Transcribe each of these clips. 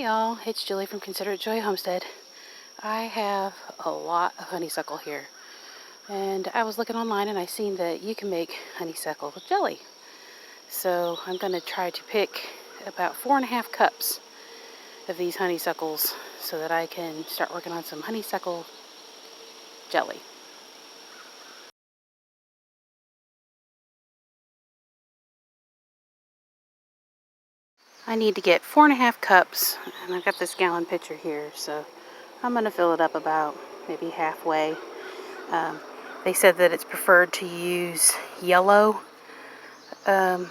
Hey y'all, it's Julie from Consider It Joy Homestead. I have a lot of honeysuckle here, and I was looking online and I seen that you can make honeysuckle jelly. So I'm going to try to pick about 4.5 cups of these honeysuckles so that I can start working on some honeysuckle jelly. I need to get 4.5 cups, and I've got this gallon pitcher here, so I'm going to fill it up about maybe halfway. They said that it's preferred to use yellow of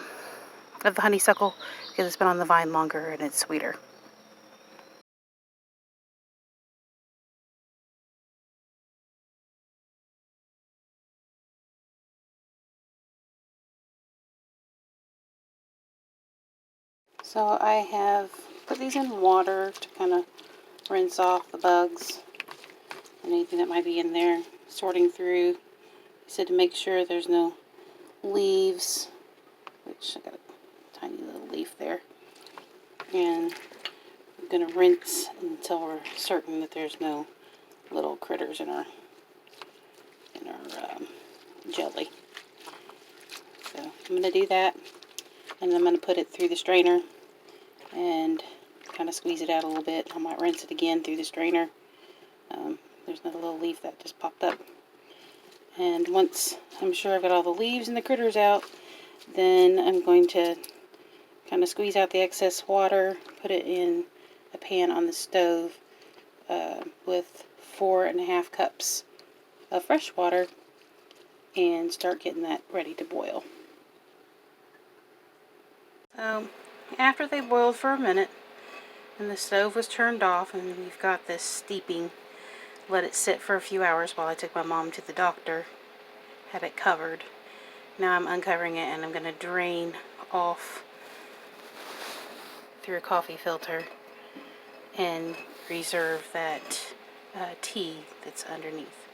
the honeysuckle because it's been on the vine longer and it's sweeter. So I have put these in water to kind of rinse off the bugs and anything that might be in there. Sorting through. I said to make sure there's no leaves, which I got a tiny little leaf there. And I'm going to rinse until we're certain that there's no little critters in our jelly. So I'm going to do that, and I'm going to put it through the strainer and kind of squeeze it out a little bit. I might rinse it again through the strainer. There's another little leaf that just popped up. And once I'm sure I've got all the leaves and the critters out, then I'm going to kind of squeeze out the excess water, put it in a pan on the stove with 4.5 cups of fresh water and start getting that ready to boil. After they boiled for a minute and the stove was turned off and we've got this steeping, let it sit for a few hours while I took my mom to the doctor, had it covered. Now I'm uncovering it and I'm going to drain off through a coffee filter and reserve that tea that's underneath.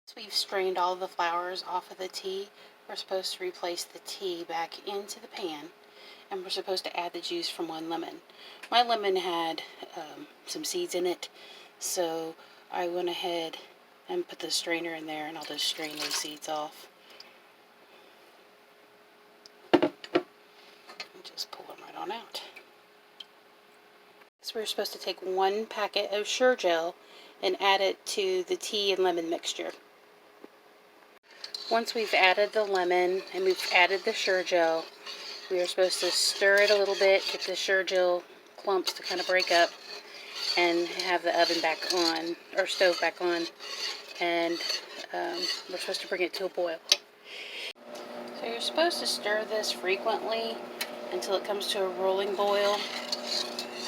So we've strained all of the flowers off of the tea. We're supposed to replace the tea back into the pan, and we're supposed to add the juice from one lemon. My lemon had some seeds in it, so I went ahead and put the strainer in there, and I'll just strain those seeds off. And just pull them right on out. So we're supposed to take 1 packet of Sure Gel and add it to the tea and lemon mixture. Once we've added the lemon and we've added the Sure Gel, we are supposed to stir it a little bit, get the Sure Gel clumps to kind of break up, and have the oven back on, or stove back on, and we're supposed to bring it to a boil. So you're supposed to stir this frequently until it comes to a rolling boil.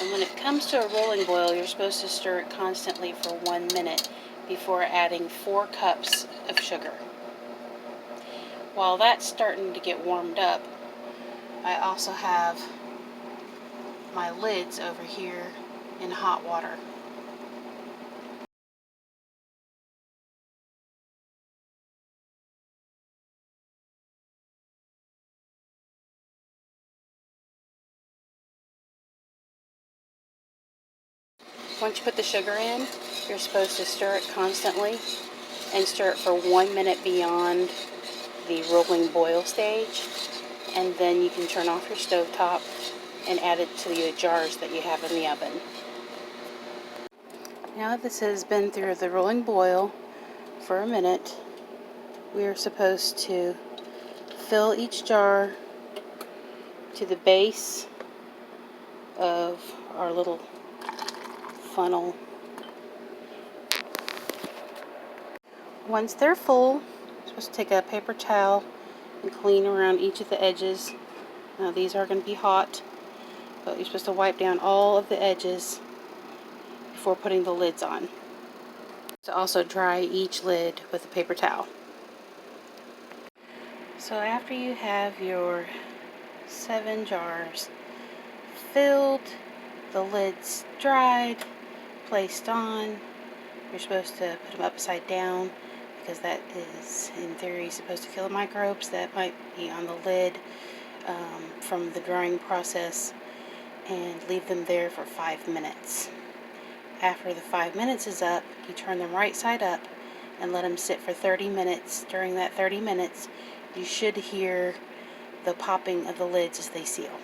And when it comes to a rolling boil, you're supposed to stir it constantly for 1 minute before adding 4 cups of sugar. While that's starting to get warmed up, I also have my lids over here in hot water. Once you put the sugar in, you're supposed to stir it constantly and stir it for 1 minute beyond the rolling boil stage, and then you can turn off your stovetop and add it to the jars that you have in the oven. Now that this has been through the rolling boil for a minute, we are supposed to fill each jar to the base of our little funnel. Once they're full, you're supposed to take a paper towel and clean around each of the edges. Now these are going to be hot, but you're supposed to wipe down all of the edges before putting the lids on. To also dry each lid with a paper towel. So after you have your 7 jars filled, the lids dried, placed on, you're supposed to put them upside down because that is, in theory, supposed to kill the microbes that might be on the lid from the drying process, and leave them there for 5 minutes. After the 5 minutes is up, you turn them right side up and let them sit for 30 minutes. During that 30 minutes, you should hear the popping of the lids as they seal.